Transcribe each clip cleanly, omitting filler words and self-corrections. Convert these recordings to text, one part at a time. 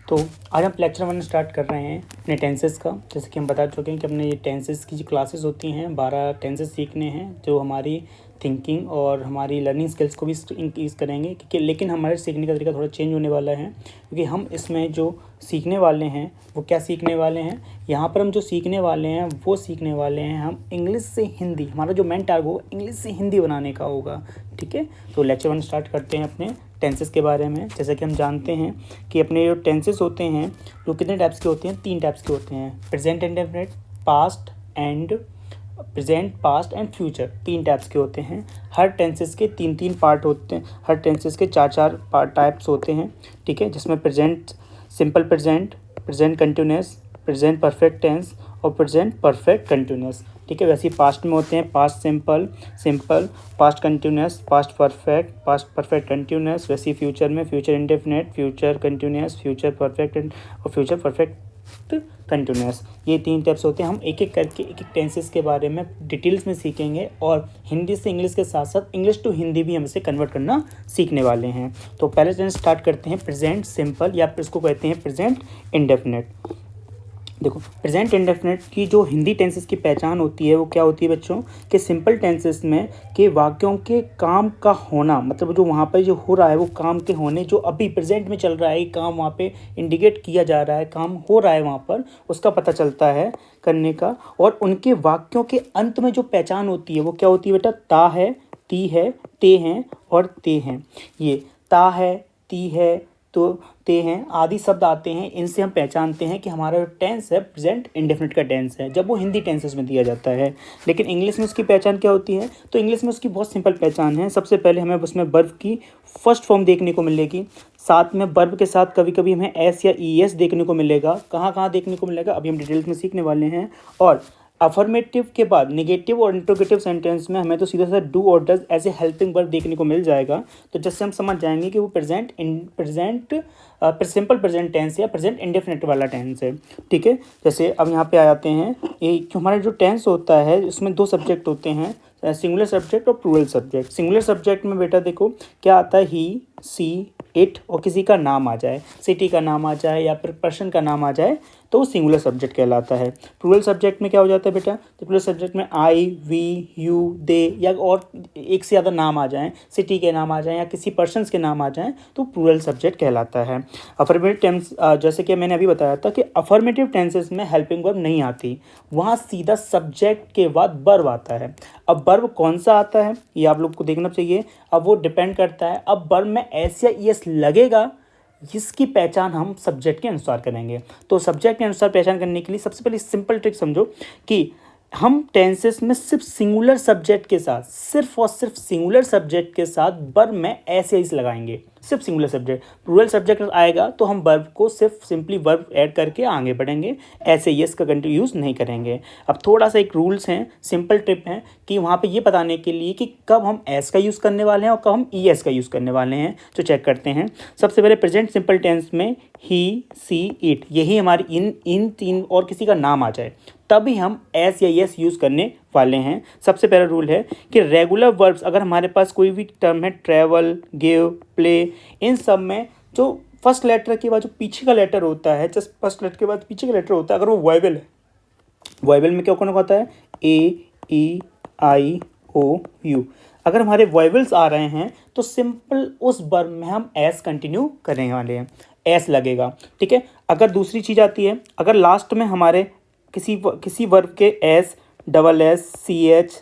तो आज हम लेक्चर 1 स्टार्ट कर रहे हैं अपने टेंसेस का। जैसे कि हम बता चुके हैं कि अपने ये टेंसेस की जो क्लासेस होती हैं 12 टेंसेस सीखने हैं जो हमारी थिंकिंग और हमारी लर्निंग स्किल्स को भी इंक्रीज़ करेंगे। क्योंकि लेकिन हमारे सीखने का तरीका थोड़ा चेंज होने वाला है, क्योंकि हम इसमें जो सीखने वाले हैं वो क्या सीखने वाले हैं। यहाँ पर हम जो सीखने वाले हैं वो सीखने वाले हैं हम इंग्लिश से हिंदी। हमारा जो मेन टारगेट होगा इंग्लिश से हिंदी बनाने का होगा। ठीक है, तो लेक्चर 1 स्टार्ट करते हैं अपने टेंसेस के बारे में। जैसे कि हम जानते हैं कि अपने जो टेंसेस होते हैं जो कितने टाइप्स के होते हैं, 3 टाइप्स के होते हैं। Present indefinite, past and future, 3 types के होते हैं। हर टेंसेस के 3-3 पार्ट होते हैं, हर टेंसेस के 4-4 पार्ट टाइप्स होते हैं। ठीक है, जिसमें present simple present, present continuous, present perfect tense और प्रेजेंट परफेक्ट कंटिन्यूस। ठीक है, वैसे ही पास्ट में होते हैं past simple, past continuous, past perfect continuous. वैसे ही फ्यूचर में future indefinite, future continuous, future perfect और फ्यूचर परफेक्ट कंटिन्यूस। ये 3 टाइप्स होते हैं। हम एक एक करके एक टेंसेस के बारे में डिटेल्स में सीखेंगे और हिंदी से इंग्लिश के साथ साथ इंग्लिश टू हिंदी भी हम इसे कन्वर्ट करना सीखने वाले हैं। तो पहले टेंस स्टार्ट करते हैं प्रेजेंट सिंपल, या फिर इसको कहते हैं प्रेजेंट इंडेफिनिट। देखो, प्रेजेंट इंडेफिनिट की जो हिंदी टेंसेस की पहचान होती है वो क्या होती है बच्चों, कि सिंपल टेंसेस में के वाक्यों के काम का होना, मतलब जो वहाँ पर जो हो रहा है वो काम के होने, जो अभी प्रेजेंट में चल रहा है काम वहाँ पे इंडिकेट किया जा रहा है, काम हो रहा है वहाँ पर, उसका पता चलता है करने का। और उनके वाक्यों के अंत में जो पहचान होती है वो क्या होती है बेटा, ता है, ती है, ते हैं और ते हैं। ये ता है, ती है, तो ते हैं आदि शब्द आते हैं, इनसे हम पहचानते हैं कि हमारा जो टेंस है प्रेजेंट इंडेफिनिट का टेंस है, जब वो हिंदी टेंसेस में दिया जाता है। लेकिन इंग्लिश में उसकी पहचान क्या होती है, तो इंग्लिश में उसकी बहुत सिंपल पहचान है। सबसे पहले हमें उसमें वर्ब की फर्स्ट फॉर्म देखने को मिलेगी, साथ में वर्ब के साथ कभी कभी हमें एस या ई एस देखने को मिलेगा। कहाँ कहाँ देखने को मिलेगा अभी हम डिटेल्स में सीखने वाले हैं। और अफर्मेटिव के बाद नेगेटिव और इंट्रोगेटिव सेंटेंस में हमें तो सीधा सीधा डू और डज ऐसे हेल्पिंग वर्ब देखने को मिल जाएगा। तो जिससे हम समझ जाएंगे कि वो सिंपल प्रेजेंट टेंस या प्रेजेंट इंडेफिनिट वाला टेंस है। ठीक है, जैसे अब यहाँ पे आ जाते हैं, ये हमारा जो टेंस होता है उसमें 2 सब्जेक्ट होते हैं, सिंगुलर सब्जेक्ट और प्लूरल सब्जेक्ट। सिंगुलर सब्जेक्ट में बेटा देखो क्या आता है, ही, सी, इट और किसी का नाम आ जाए, सिटी का नाम आ जाए या फिर पर्सन का नाम आ जाए तो वो सिंगुलर सब्जेक्ट कहलाता है। प्लूरल सब्जेक्ट में क्या हो जाता है बेटा, तो प्लूरल सब्जेक्ट में आई, वी, यू, दे या और एक से ज़्यादा नाम आ जाएं, सिटी के नाम आ जाएं या किसी पर्सन्स के नाम आ जाएं तो प्लूरल सब्जेक्ट कहलाता है। अफर्मेटिव टेंस, जैसे कि मैंने अभी बताया था कि अफर्मेटिव टेंसेस में हेल्पिंग वर्ब नहीं आती, वहाँ सीधा सब्जेक्ट के बाद वर्ब आता है। अब वर्ब कौन सा आता है ये आप लोग को देखना चाहिए। अब वो डिपेंड करता है, अब वर्ब में एस या ई एस लगेगा, इसकी पहचान हम सब्जेक्ट के अनुसार करेंगे। तो सब्जेक्ट के अनुसार पहचान करने के लिए सबसे पहले सिंपल ट्रिक समझो कि हम टेंसेस में सिर्फ सिंगुलर सब्जेक्ट के साथ, सिर्फ और सिर्फ सिंगुलर सब्जेक्ट के साथ वर्ब में एस या इस लगाएंगे, सिर्फ सिंगुलर सब्जेक्ट। प्लूरल सब्जेक्ट आएगा तो हम वर्ब को सिर्फ सिंपली वर्ब ऐड करके आगे बढ़ेंगे, ऐसे यस का कंटिन्यू यूज़ नहीं करेंगे। अब थोड़ा सा एक रूल्स हैं, सिंपल टिप हैं कि वहाँ पे ये बताने के लिए कि कब हम एस का यूज़ करने वाले हैं और कब हम ई एस का यूज़ करने वाले हैं, तो चेक करते हैं। सबसे पहले प्रेजेंट सिंपल टेंस में ही, सी, इट, यही हमारी इन 3 और किसी का नाम आ जाए तभी हम एस या यस यूज़ करने वाले हैं। सबसे पहला रूल है कि रेगुलर वर्ब्स, अगर हमारे पास कोई भी टर्म है, ट्रैवल, गिव, प्ले, इन सब में जो फर्स्ट लेटर के बाद जो पीछे का लेटर होता है, जस्ट फर्स्ट लेटर के बाद पीछे का लेटर होता है, अगर वो वॉयबल है, वॉयबल में क्या होता है, ए, ई, आई, ओ, यू, अगर हमारे वॉयबल्स आ रहे हैं तो सिंपल उस वर्ब में हम एस कंटिन्यू करने वाले हैं, एस लगेगा। ठीक है, अगर दूसरी चीज़ आती है, अगर लास्ट में हमारे किसी वर्ब के S, double S, C H,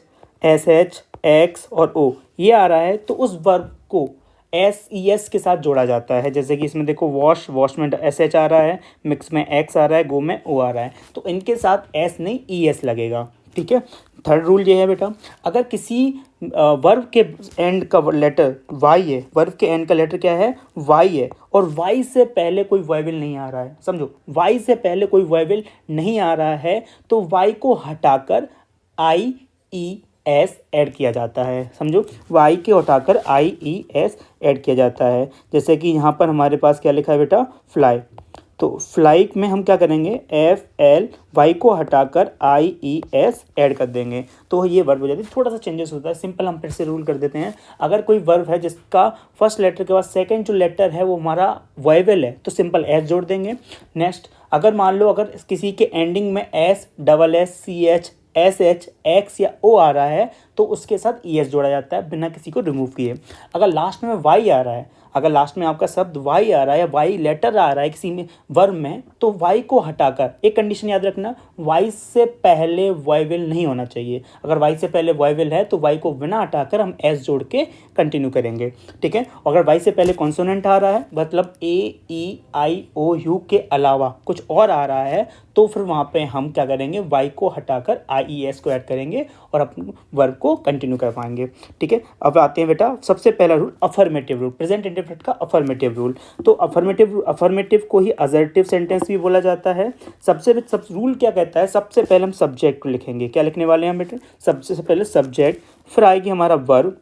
S H, X और ओ ये आ रहा है तो उस वर्ब को एस ई एस के साथ जोड़ा जाता है। जैसे कि इसमें देखो वॉश, वॉश में एस एच आ रहा है, मिक्स में एक्स आ रहा है, गो में ओ आ रहा है, तो इनके साथ एस नहीं ई एस लगेगा। ठीक है, थर्ड रूल ये है बेटा, अगर किसी वर्ब के एंड का लेटर वाई है, वर्ब के एंड का लेटर क्या है, वाई है, और वाई से पहले कोई वॉयबल नहीं आ रहा है, समझो वाई से पहले कोई वॉयबल नहीं आ रहा है तो वाई को हटाकर आई ई एस ऐड किया जाता है। समझो, वाई के हटाकर आई ई एस ऐड किया जाता है। जैसे कि यहाँ पर हमारे पास क्या लिखा है बेटा, फ्लाई, तो फ्लाई में हम क्या करेंगे, एफ एल वाई को हटाकर आई ई एस ऐड कर देंगे तो ये वर्ब हो जाती है। थोड़ा सा चेंजेस होता है, सिंपल हम फिर से रूल कर देते हैं। अगर कोई वर्ब है जिसका फर्स्ट लेटर के बाद सेकंड जो लेटर है वो हमारा वॉवेल है तो सिंपल एस जोड़ देंगे। नेक्स्ट, अगर मान लो अगर किसी के एंडिंग में S, double S, C H, S H, X या ओ आ रहा है तो उसके साथ ई एस जोड़ा जाता है बिना किसी को रिमूव किए। अगर लास्ट में वाई आ रहा है, अगर लास्ट में आपका शब्द वाई आ रहा है या वाई लेटर आ रहा है किसी में वर्ब में, तो वाई को हटाकर, एक कंडीशन याद रखना, वाई से पहले वॉवेल नहीं होना चाहिए। अगर वाई से पहले वॉवेल है तो वाई को बिना हटाकर हम एस जोड़ के कंटिन्यू करेंगे, ठीक है। अगर वाई से पहले कॉन्सोनेंट आ रहा है, मतलब ए ई आई ओ यू के अलावा कुछ और आ रहा है, तो फिर वहाँ पे हम क्या करेंगे, वाई को हटाकर आई ई एस को ऐड करेंगे और अपने वर्ब को कंटिन्यू कर पाएंगे, ठीक है। अब आते हैं बेटा सबसे पहला rule, affirmative rule, present indefinite का अफर्मेटिव रूल। तो अफर्मेटिव को ही असर्टिव सेंटेंस भी बोला जाता है। सब रूल क्या कहता है, सबसे पहले हम सब्जेक्ट लिखेंगे। क्या लिखने वाले हैं बेटे, सबसे पहले सब्जेक्ट, फिर आएगी हमारा वर्ब,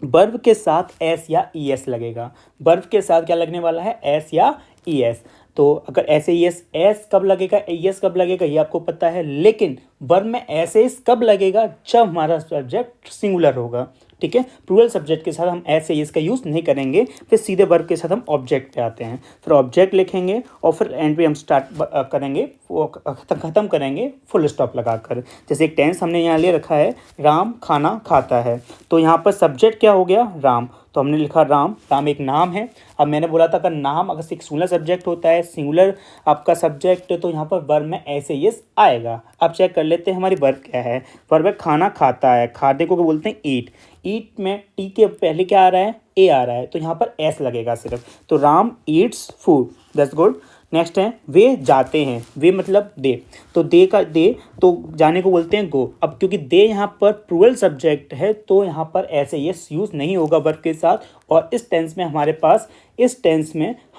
वर्ब के साथ एस या ई एस लगेगा। वर्ब के साथ क्या लगने वाला है, एस या ई एस। तो अगर ऐसे ई एस, एस कब लगेगा, ई एस कब लगेगा ये आपको पता है, लेकिन वर्ब में ऐसे एस कब लगेगा, जब हमारा सब्जेक्ट सिंगुलर होगा, ठीक है। प्लूरल सब्जेक्ट के साथ हम ऐसे एस का यूज़ नहीं करेंगे। फिर सीधे वर्ब के साथ हम ऑब्जेक्ट पे आते हैं, फिर ऑब्जेक्ट लिखेंगे और फिर एंड पे हम स्टार्ट करेंगे, वो ख़त्म करेंगे फुल स्टॉप लगाकर। जैसे एक टेंस हमने यहाँ ले रखा है, राम खाना खाता है, तो यहाँ पर सब्जेक्ट क्या हो गया, राम, तो हमने लिखा राम। राम एक नाम है। अब मैंने बोला था अगर नाम अगर सिंगुलर सब्जेक्ट होता है, सिंगुलर आपका सब्जेक्ट, तो यहाँ पर वर्ब में ऐसे यस आएगा। अब चेक कर लेते हैं हमारी वर्ब क्या है। वर्ब है खाना खाता है, खाने को क्या बोलते हैं, ईट। ईट में टी के पहले क्या आ रहा है, ए आ रहा है, तो यहाँ पर एस लगेगा सिर्फ। तो Ram Yeats food, that's good. Next है वे जाते हैं, वे मतलब दे, तो दे का दे तो जाने को बोलते हैं गो। अब क्योंकि दे यहाँ पर प्लूरल सब्जेक्ट है तो यहाँ पर ऐसे यस यूज़ नहीं होगा वर्ब के साथ। और इस टेंस में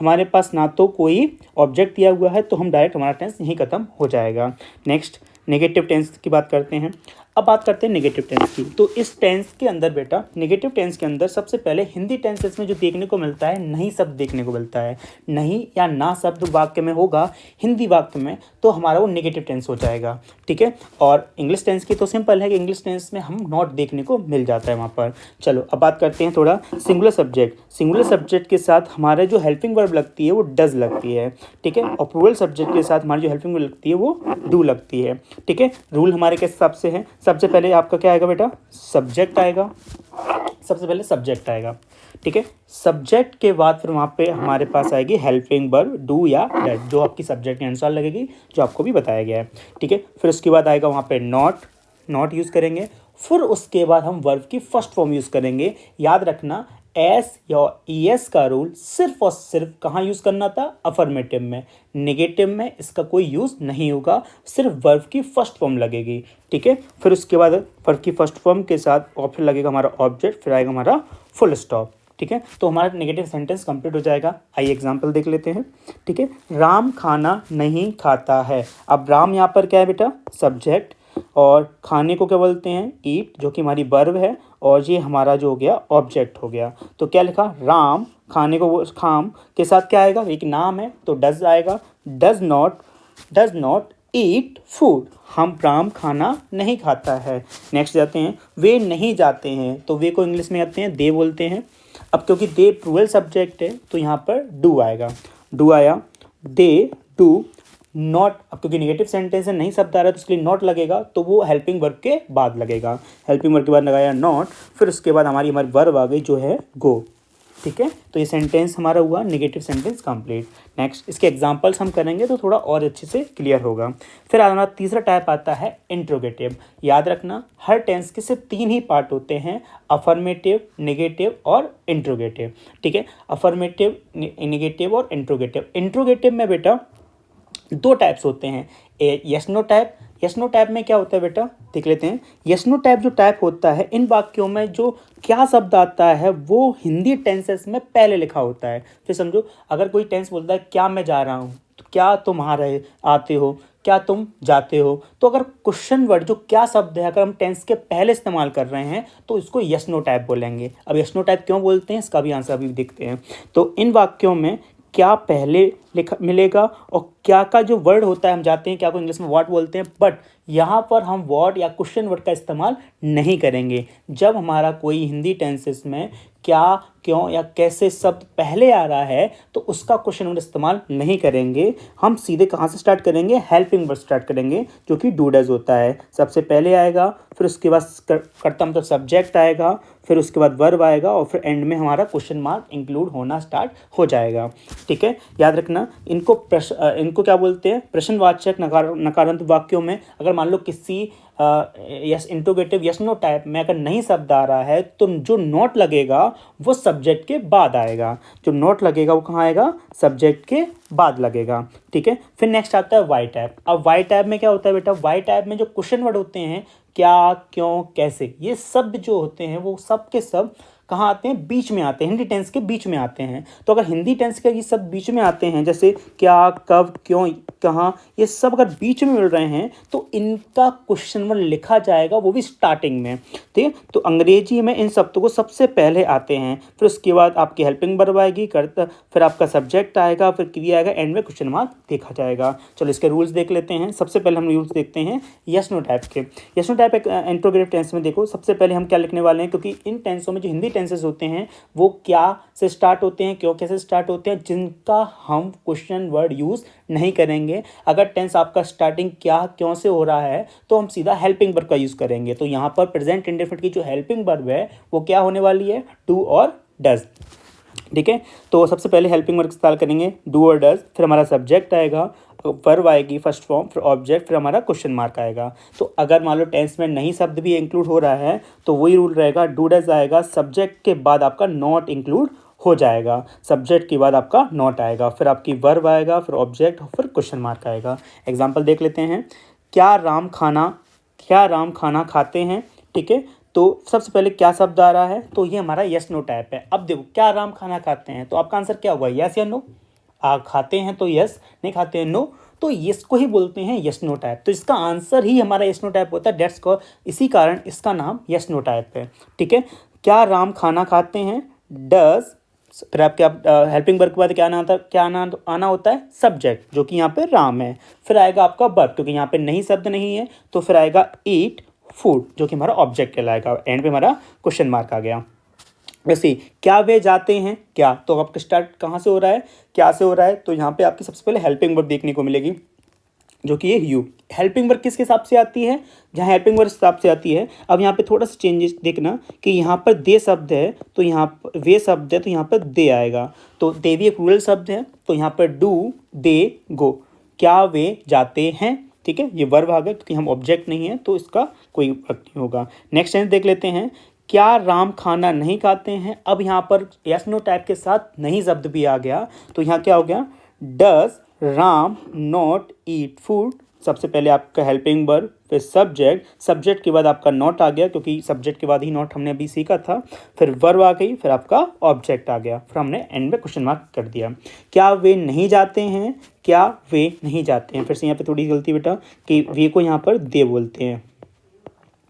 हमारे पास ना तो कोई ऑब्जेक्ट दिया हुआ है, तो हम डायरेक्ट हमारा टेंस यहीं ख़त्म हो जाएगा। नेक्स्ट नेगेटिव टेंस की बात करते हैं। अब बात करते हैं नेगेटिव टेंस की। तो इस टेंस के अंदर बेटा, नेगेटिव टेंस के अंदर सबसे पहले हिंदी टेंसेस में जो देखने को मिलता है, नहीं शब्द देखने को मिलता है। नहीं या ना शब्द वाक्य में होगा हिंदी वाक्य में, तो हमारा वो नेगेटिव टेंस हो जाएगा, ठीक है। और इंग्लिश टेंस की तो सिंपल है कि इंग्लिश टेंस में हम नॉट देखने को मिल जाता है वहाँ पर। चलो अब बात करते हैं थोड़ा सिंगुलर सब्जेक्ट। सिंगुलर सब्जेक्ट के साथ हमारे जो हेल्पिंग वर्ब लगती है वो डज लगती है, ठीक है। और प्लूरल सब्जेक्ट के साथ हमारी जो हेल्पिंग वर्ब लगती है वो डू लगती है, ठीक है। रूल हमारे के हिसाब से है, सबसे पहले आपका क्या आएगा बेटा, सब्जेक्ट आएगा, सबसे पहले सब्जेक्ट आएगा, ठीक है। सब्जेक्ट के बाद फिर वहाँ पे हमारे पास आएगी हेल्पिंग वर्ब डू या डज, जो आपकी सब्जेक्ट के अनुसार लगेगी, जो आपको भी बताया गया है, ठीक है। फिर उसके बाद आएगा वहाँ पे नॉट यूज़ करेंगे। फिर उसके बाद हम वर्ब की फर्स्ट फॉर्म यूज़ करेंगे। याद रखना एस या ई एस का रूल सिर्फ और सिर्फ कहाँ यूज़ करना था, अफर्मेटिव में। नेगेटिव में इसका कोई यूज़ नहीं होगा, सिर्फ वर्ब की फर्स्ट फॉर्म लगेगी, ठीक है। फिर उसके बाद वर्ब की फर्स्ट फॉर्म के साथ और फिर लगेगा हमारा ऑब्जेक्ट, फिर आएगा हमारा फुल स्टॉप, ठीक है। तो हमारा नेगेटिव सेंटेंस कंप्लीट हो जाएगा। आइए एग्जांपल देख लेते हैं, ठीक है। राम खाना नहीं खाता है। अब राम यहाँ पर क्या है बेटा, सब्जेक्ट, और खाने को क्या बोलते हैं, ईट, जो कि हमारी वर्ब है, और ये हमारा जो हो गया ऑब्जेक्ट हो गया। तो क्या लिखा, राम खाने को, खाम के साथ क्या आएगा, एक नाम है तो डज आएगा। डज नॉट ईट फूड, हम राम खाना नहीं खाता है। नेक्स्ट जाते हैं, वे नहीं जाते हैं, तो वे को इंग्लिश में आते हैं दे बोलते हैं। अब क्योंकि दे प्लूरल सब्जेक्ट है तो यहाँ पर डू आएगा, डू आया, दे डू नॉट। अब क्योंकि नेगेटिव सेंटेंस है, नहीं शब्द आ रहा है तो इसके लिए नॉट लगेगा, तो वो हेल्पिंग वर्ब के बाद लगेगा। हेल्पिंग वर्ब के बाद लगाया नॉट, फिर उसके बाद हमारी वर्ब आ गई जो है गो, ठीक है। तो ये सेंटेंस हमारा हुआ नेगेटिव सेंटेंस कंप्लीट। नेक्स्ट इसके एग्जांपल्स हम करेंगे तो थोड़ा और अच्छे से क्लियर होगा। फिर हमारा तीसरा टाइप आता है इंट्रोगेटिव। याद रखना हर टेंस के सिर्फ 3 ही पार्ट होते हैं, अफर्मेटिव, नेगेटिव और इंट्रोगेटिव, ठीक है। अफर्मेटिव, नेगेटिव और इंट्रोगेटिव। इंट्रोगेटिव में बेटा 2 टाइप्स होते हैं, yes no type. Yes no type में क्या होता है बेटा, देख लेते हैं। यस नो टाइप जो टाइप होता है, इन वाक्यों में जो क्या शब्द आता है वो हिंदी टेंसेस में पहले लिखा होता है। फिर समझो अगर कोई टेंस बोलता है क्या मैं जा रहा हूँ, तो क्या तुम आ रहे आते हो, क्या तुम जाते हो, तो अगर क्वेश्चन वर्ड जो क्या शब्द है अगर हम टेंस के पहले इस्तेमाल कर रहे हैं तो इसको यस नो टाइप बोलेंगे। अब यस नो टाइप क्यों बोलते हैं इसका भी आंसर अभी देखते हैं। तो इन वाक्यों में क्या पहले लिखा मिलेगा और क्या का जो वर्ड होता है हम जाते हैं क्या को इंग्लिश में व्हाट बोलते हैं, बट यहाँ पर हम व्हाट या क्वेश्चन वर्ड का इस्तेमाल नहीं करेंगे। जब हमारा कोई हिंदी टेंसेस में क्या, क्यों या कैसे शब्द पहले आ रहा है तो उसका क्वेश्चन वर्ड इस्तेमाल नहीं करेंगे। हम सीधे कहाँ से स्टार्ट करेंगे, हेल्पिंग वर्ड स्टार्ट करेंगे जो कि डू डज होता है। सबसे पहले आएगा, फिर उसके बाद कर्ता मतलब सब्जेक्ट आएगा, फिर उसके बाद वर्ब आएगा और फिर एंड में हमारा क्वेश्चन मार्क इंक्लूड होना स्टार्ट हो जाएगा। ठीक है, याद रखना इनको क्या बोलते हैं, प्रश्नवाचक नकारात्मक वाक्यों में अगर मान लो किसी yes interrogative yes no type में अगर नहीं शब्द आ रहा है तो जो नोट लगेगा वो सब्जेक्ट के बाद आएगा। जो नोट लगेगा वो कहाँ आएगा, सब्जेक्ट के बाद लगेगा। ठीक है, फिर नेक्स्ट आता है वाई टाइप। अब वाई टाइप में क्या होता है बेटा, वाई टाइप में जो क्वेश्चन वर्ड होते हैं क्या, क्यों, कैसे, ये शब्द जो होते हैं वो सब के सब कहाँ आते हैं, बीच में आते हैं, हिंदी टेंस के बीच में आते हैं। तो अगर हिंदी टेंस के ये सब बीच में आते हैं जैसे क्या, कब, क्यों, कहाँ, ये सब अगर बीच में मिल रहे हैं तो इनका क्वेश्चन वर्ड लिखा जाएगा, वो भी स्टार्टिंग में। ठीक है, तो अंग्रेजी में इन शब्दों को सबसे पहले आते हैं, फिर उसके बाद आपकी हेल्पिंग वर्ब आएगी, करता, फिर आपका सब्जेक्ट आएगा, फिर क्रिया आएगा, एंड में क्वेश्चन मार्क देखा जाएगा। चलो इसके रूल्स देख लेते हैं। सबसे पहले हम रूल्स देखते हैं यस नो टाइप के। यस नो टाइप एक इंट्रोगेटिव टेंस में देखो सबसे पहले हम क्या लिखने वाले हैं, क्योंकि इन टेंसों में जो हिंदी टेंसेस होते हैं वो क्या से स्टार्ट होते हैं, क्यों कैसे स्टार्ट होते हैं, जिनका हम क्वेश्चन वर्ड यूज नहीं करेंगे। अगर टेंस आपका स्टार्टिंग क्या, क्यों से हो रहा है तो हम सीधा हेल्पिंग वर्ब का यूज करेंगे। तो यहाँ पर प्रेजेंट इंडेफिनिट की जो हेल्पिंग वर्ब है वो क्या होने वाली है, डू और डज। ठीक है, तो सबसे पहले हेल्पिंग वर्ब इस्तेमाल करेंगे डू और डज, फिर हमारा सब्जेक्ट आएगा, वर्ब आएगी फर्स्ट फॉर्म, फिर ऑब्जेक्ट, फिर हमारा क्वेश्चन मार्क आएगा। तो अगर मान लो टेंस में नहीं शब्द भी इंक्लूड हो रहा है तो वही रूल रहेगा, डू डज आएगा, सब्जेक्ट के बाद आपका नॉट इंक्लूड हो जाएगा, सब्जेक्ट के बाद आपका नॉट आएगा, फिर आपकी वर्ब आएगा, फिर ऑब्जेक्ट, फिर क्वेश्चन मार्क आएगा। एग्जाम्पल देख लेते हैं, क्या राम खाना खाते हैं। ठीक है, तो सबसे पहले क्या शब्द आ रहा है, तो ये हमारा यस नो टाइप है। अब देखो क्या राम खाना खाते हैं, तो आपका आंसर क्या होगा, यस या नो। खाते हैं तो यस, नहीं खाते हैं नो, तो यस को ही बोलते हैं यस नो टाइप। तो इसका आंसर ही हमारा यस नो टाइप होता है, डेट्स को, इसी कारण इसका नाम यस नो टाइप है। ठीक है, क्या राम खाना खाते हैं, डज, फिर आपके हेल्पिंग वर्ब के बाद क्या आना होता है, सब्जेक्ट जो कि यहाँ पे राम है, फिर आएगा आपका वर्ब क्योंकि यहाँ पे नहीं शब्द नहीं है, तो फिर आएगा ईट फूड जो कि हमारा ऑब्जेक्ट कहलाएगा, एंड पे हमारा क्वेश्चन मार्क आ गया। वैसे क्या वे जाते हैं, क्या, तो आपका स्टार्ट कहाँ से हो रहा है, क्या से हो रहा है, तो यहाँ पे आपकी सबसे पहले हेल्पिंग वर्ब देखने को मिलेगी जो कि ये यू। हेल्पिंग वर्ब किसके हिसाब से आती है, जहाँ हेल्पिंग वर्ब हिसाब से आती है। अब यहाँ पे थोड़ा सा चेंजेस देखना कि यहाँ पर दे शब्द है तो यहाँ पर वे शब्द है तो यहाँ पर दे आएगा, तो दे भी एक रूरल शब्द है तो यहाँ पर डू दे गो, क्या वे जाते हैं। ठीक है, ये वर्ब आ गया क्योंकि हम ऑब्जेक्ट नहीं है तो इसका कोई फर्क नहीं होगा। नेक्स्ट सेंस देख लेते हैं, क्या राम खाना नहीं खाते हैं। अब यहाँ पर यस नो टाइप के साथ नहीं शब्द भी आ गया तो यहाँ क्या हो गया, does Ram not eat food. सबसे पहले आपका हेल्पिंग वर्ब, फिर सब्जेक्ट के बाद आपका नॉट आ गया क्योंकि सब्जेक्ट के बाद ही नॉट हमने अभी सीखा था, फिर वर्ब आ गई, फिर आपका ऑब्जेक्ट आ गया, फिर हमने एंड में क्वेश्चन मार्क कर दिया। क्या वे नहीं जाते हैं, क्या वे नहीं जाते हैं, फिर से यहाँ पे थोड़ी गलती बेटा कि वे को यहाँ पर दे बोलते हैं।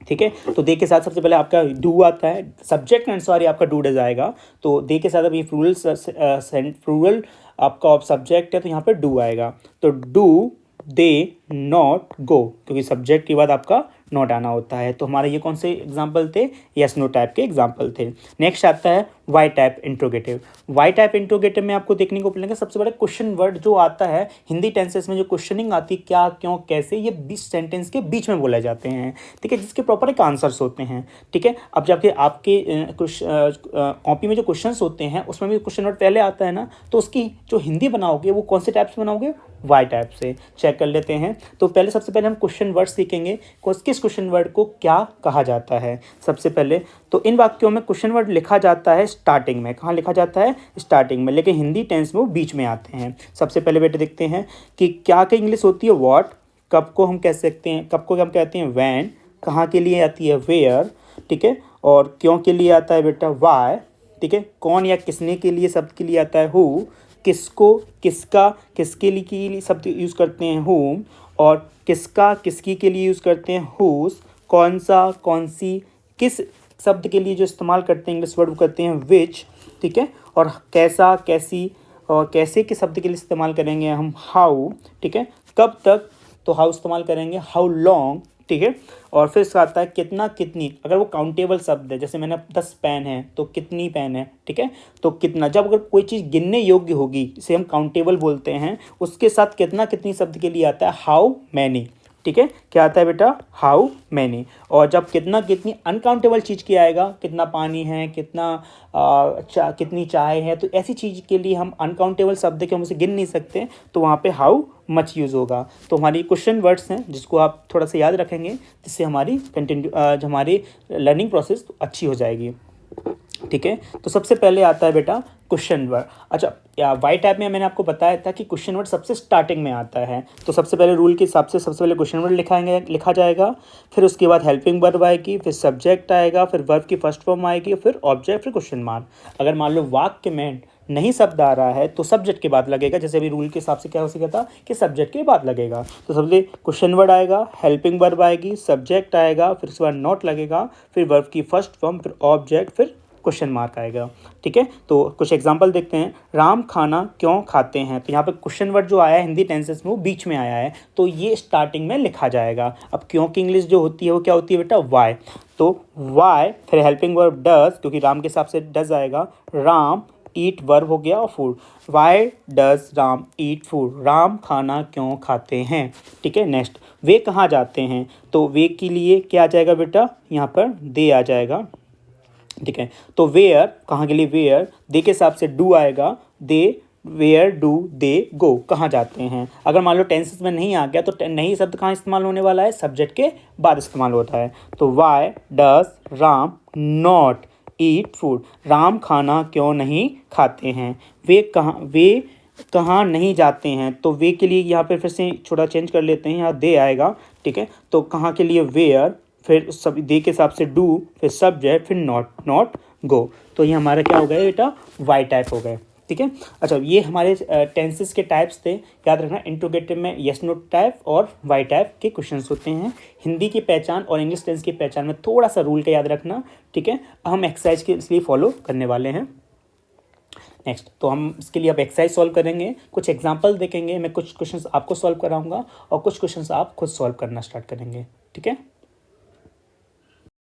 ठीक है, तो दे के साथ सबसे पहले आपका डू आता है, सब्जेक्ट एंड सॉरी आपका डू डज आएगा, तो दे के साथ अभी फ्लूरल आपका सब्जेक्ट है तो यहाँ पर डू आएगा, तो डू दे नॉट गो क्योंकि सब्जेक्ट के बाद आपका नॉट आना होता है। तो हमारे ये कौन से एग्जाम्पल थे, यस नो टाइप के एग्जाम्पल थे। नेक्स्ट आता है why type interrogative. Why type interrogative में आपको देखने को मिलेगा सबसे बड़ा क्वेश्चन वर्ड जो आता है हिंदी टेंसेस में, जो क्वेश्चनिंग आती है क्या, क्यों, कैसे, ये 20 सेंटेंस के बीच में बोले जाते हैं। ठीक है, जिसके प्रॉपर एक आंसर्स होते हैं। ठीक है, अब जाके आपके कॉपी में जो क्वेश्चन होते हैं उसमें भी क्वेश्चन वर्ड पहले आता है ना, तो उसकी जो हिंदी बनाओगे वो कौन से टाइप से बनाओगे, वाई टाइप से। चेक कर लेते हैं, तो पहले सबसे पहले हम क्वेश्चन वर्ड सीखेंगे, किस क्वेश्चन वर्ड को क्या कहा जाता है। सबसे पहले तो इन वाक्यों में क्वेश्चन वर्ड लिखा जाता है स्टार्टिंग में, कहाँ लिखा जाता है, स्टार्टिंग में, लेकिन हिंदी टेंस में वो बीच में आते हैं। सबसे पहले बेटे देखते हैं कि क्या की इंग्लिश होती है व्हाट, कब को हम कह सकते हैं, कब को हम कहते हैं व्हेन, कहाँ के लिए आती है वेयर, ठीक है, और क्यों के लिए आता है बेटा व्हाई, ठीक है, कौन या किसने के लिए शब्द के लिए आता है हु, किसको, किसका, किसके लिए शब्द यूज़ करते हैं whom, और किसका, किसकी के लिए यूज़ करते हैं whose, कौन सा, कौन सी, किस शब्द के लिए जो इस्तेमाल करते हैं इंग्लिश वर्ड करते हैं which, ठीक है, और कैसा, कैसी, और कैसे के शब्द के लिए इस्तेमाल करेंगे हम हाउ, ठीक है, कब तक, तो हाउ इस्तेमाल करेंगे, हाउ लॉन्ग, ठीक है। और फिर इसका आता है कितना कितनी, अगर वो काउंटेबल शब्द है, जैसे मैंने 10 पेन है तो कितनी पेन है, ठीक है, तो कितना, जब अगर कोई चीज़ गिनने योग्य होगी इसे हम काउंटेबल बोलते हैं, उसके साथ कितना कितनी शब्द के लिए आता है हाउ मैनी, ठीक है, क्या आता है बेटा, हाउ मैनी। और जब कितना कितनी अनकाउंटेबल चीज़ की आएगा, कितना पानी है, कितना कितनी चाय है, तो ऐसी चीज़ के लिए हम अनकाउंटेबल शब्द के हम उसे गिन नहीं सकते, तो वहाँ पे हाउ मच यूज़ होगा। तो हमारी क्वेश्चन वर्ड्स हैं जिसको आप थोड़ा सा याद रखेंगे, जिससे हमारी हमारी लर्निंग प्रोसेस अच्छी हो जाएगी, ठीक है। तो सबसे पहले आता है बेटा क्वेश्चन वर्ड। अच्छा, वाई टाइप में मैंने आपको बताया था कि क्वेश्चन वर्ड सबसे स्टार्टिंग में आता है, तो सबसे पहले रूल के हिसाब से सबसे पहले क्वेश्चन वर्ड लिखा जाएगा, फिर उसके बाद हेल्पिंग वर्ब आएगी, फिर सब्जेक्ट आएगा, फिर वर्ब की फर्स्ट फॉर्म आएगी, फिर ऑब्जेक्ट, फिर क्वेश्चन मार्क। अगर मान लो वाक्य में नहीं शब्द आ रहा है तो सब्जेक्ट के बाद लगेगा, जैसे अभी रूल के हिसाब से क्या हो सकता था कि सब्जेक्ट के बाद लगेगा। तो सबसे क्वेश्चन वर्ड आएगा, हेल्पिंग वर्ब आएगी, सब्जेक्ट आएगा, फिर उसके बाद नॉट लगेगा, फिर वर्ब की फर्स्ट फॉर्म, फिर ऑब्जेक्ट, फिर क्वेश्चन मार्क आएगा, ठीक है। तो कुछ एग्जांपल देखते हैं। राम खाना क्यों खाते हैं, तो यहाँ पे क्वेश्चन वर्ड जो आया है हिंदी टेंसेस में वो बीच में आया है, तो ये स्टार्टिंग में लिखा जाएगा। अब क्यों की इंग्लिश जो होती है वो क्या होती है बेटा, वाई, तो वाई, फिर हेल्पिंग वर्ब डज, क्योंकि राम के हिसाब से डज आएगा, राम, ईट वर्ब हो गया, और food, why does Ram eat food, Ram खाना क्यों खाते हैं, ठीक है। नेक्स्ट, वे कहाँ जाते हैं, तो वे के लिए क्या आ जाएगा बेटा, यहाँ पर दे आ जाएगा, ठीक है। तो वेयर, कहाँ के लिए वेयर, दे के हिसाब से डू आएगा, दे, वेयर डू दे गो, कहाँ जाते हैं। अगर मान लो टेंसेस में नहीं आ गया तो नहीं शब्द कहाँ इस्तेमाल होने वाला है, सब्जेक्ट के बाद इस्तेमाल होता है। तो why does Ram not eat food, Ram खाना क्यों नहीं खाते हैं। वे कहाँ नहीं जाते हैं, तो वे के लिए यहाँ पे फिर से थोड़ा चेंज कर लेते हैं, यहाँ दे आएगा, ठीक है। तो कहाँ के लिए वेयर, फिर सब दे के हिसाब से डू, फिर सब्जेक्ट, फिर नॉट गो। तो ये हमारा क्या हो गया बेटा, वाई टाइप हो गए, ठीक है। अच्छा, ये हमारे टेंसेस के टाइप्स थे, याद रखना। इंट्रोगेटिव में यस नो टाइप और वाई टाइप के क्वेश्चंस होते हैं। हिंदी की पहचान और इंग्लिश टेंस की पहचान में थोड़ा सा रूल का याद रखना, ठीक है। हम एक्सरसाइज के इसलिए फॉलो करने वाले हैं। नेक्स्ट, तो हम इसके लिए अब एक्सरसाइज सॉल्व करेंगे, कुछ एग्जांपल देखेंगे, मैं कुछ क्वेश्चंस आपको सॉल्व कराऊंगा और कुछ क्वेश्चंस आप खुद सॉल्व करना स्टार्ट करेंगे, ठीक है।